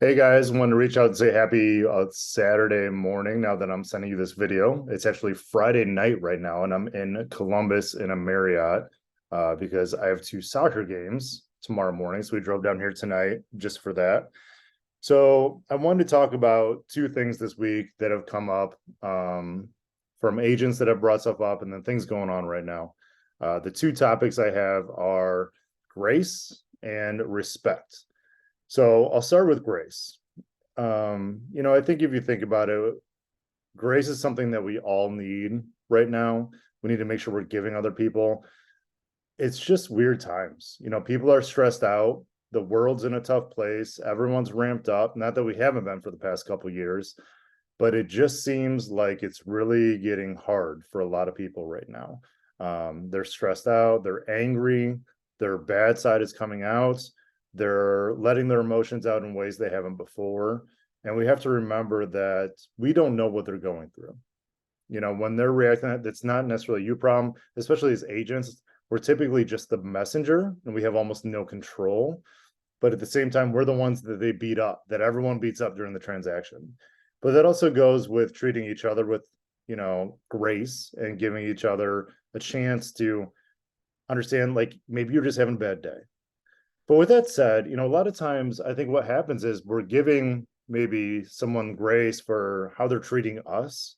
Hey guys, want to reach out and say happy Saturday morning now that I'm sending you this video. It's actually Friday night right now, and I'm in Columbus in a Marriott because I have two soccer games tomorrow morning. So we drove down here tonight just for that. So I wanted to talk about two things this week that have come up from agents that have brought stuff up and then things going on right now. The two topics I have are grace and respect. So I'll start with grace. I think if you think about it, grace is something that we all need right now. We need to make sure we're giving other people. It's just weird times. People are stressed out. The world's in a tough place. Everyone's ramped up. Not that we haven't been for the past couple of years, but it just seems like it's really getting hard for a lot of people right now. They're stressed out. They're angry. Their bad side is coming out. They're letting their emotions out in ways they haven't before. And we have to remember that we don't know what they're going through. When they're reacting, that's not necessarily your problem, especially as agents. We're typically just the messenger and we have almost no control. But at the same time, we're the ones that they beat up, that everyone beats up during the transaction. But that also goes with treating each other with, grace and giving each other a chance to understand, like maybe you're just having a bad day. But with that said, a lot of times I think what happens is we're giving maybe someone grace for how they're treating us,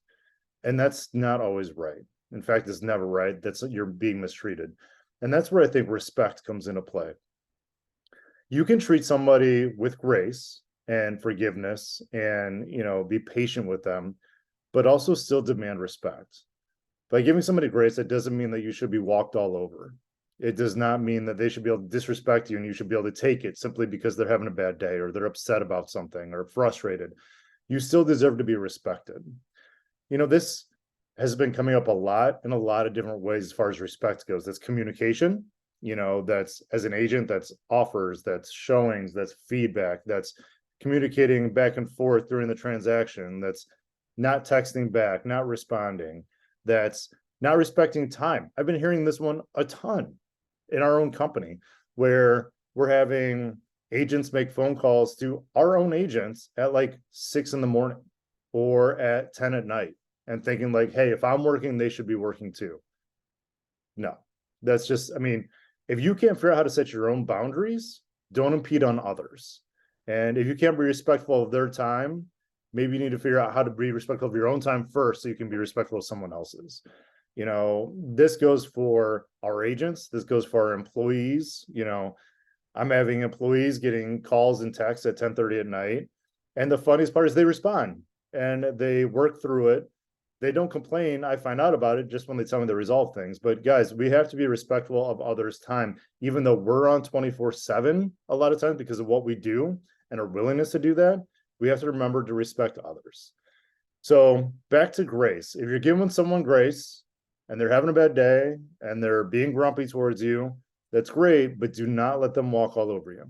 and that's not always right. In fact, it's never right. That's you're being mistreated. And that's where I think respect comes into play. You can treat somebody with grace and forgiveness and, be patient with them, but also still demand respect. By giving somebody grace, that doesn't mean that you should be walked all over. It does not mean that they should be able to disrespect you and you should be able to take it simply because they're having a bad day or they're upset about something or frustrated. You still deserve to be respected. This has been coming up a lot in a lot of different ways as far as respect goes. That's communication, that's as an agent, that's offers, that's showings, that's feedback, that's communicating back and forth during the transaction, that's not texting back, not responding, that's not respecting time. I've been hearing this one a ton in our own company where we're having agents make phone calls to our own agents at like 6 in the morning or at 10 at night and thinking like, hey, if I'm working, they should be working too. No, that's just, I mean, if you can't figure out how to set your own boundaries, don't impede on others. And if you can't be respectful of their time, maybe you need to figure out how to be respectful of your own time first so you can be respectful of someone else's. This goes for our agents, this goes for our employees. I'm having employees getting calls and texts at 10:30 at night. And the funniest part is they respond and they work through it. They don't complain. I find out about it just when they tell me to resolve things. But guys, we have to be respectful of others' time, even though we're on 24/7 a lot of times because of what we do and our willingness to do that. We have to remember to respect others. So back to grace. If you're giving someone grace and they're having a bad day and they're being grumpy towards you, that's great, but do not let them walk all over you.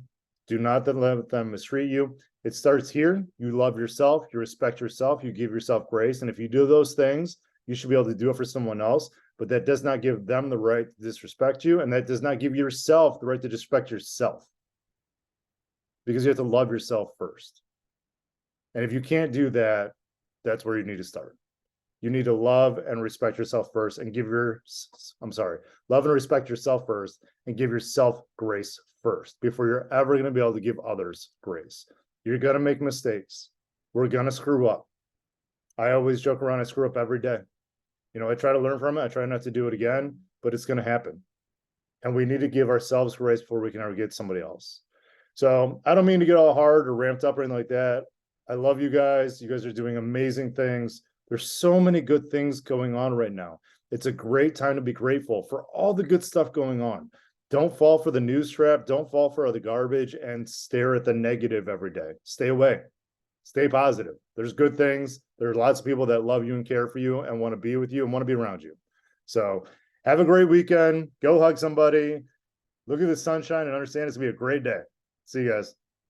Do not let them mistreat you. It starts here. You love yourself, you respect yourself, you give yourself grace. And if you do those things, you should be able to do it for someone else. But that does not give them the right to disrespect you. And that does not give yourself the right to disrespect yourself because you have to love yourself first. And if you can't do that, that's where you need to start. You need to love and respect yourself first and love and respect yourself first and give yourself grace first before you're ever going to be able to give others grace. You're going to make mistakes. We're going to screw up. I always joke around, I screw up every day. I try to learn from it. I try not to do it again, but it's going to happen. And we need to give ourselves grace before we can ever get somebody else. So I don't mean to get all hard or ramped up or anything like that. I love you guys. You guys are doing amazing things. There's so many good things going on right now. It's a great time to be grateful for all the good stuff going on. Don't fall for the news trap. Don't fall for the garbage and stare at the negative every day. Stay away. Stay positive. There's good things. There's lots of people that love you and care for you and want to be with you and want to be around you. So have a great weekend. Go hug somebody. Look at the sunshine and understand it's going to be a great day. See you guys.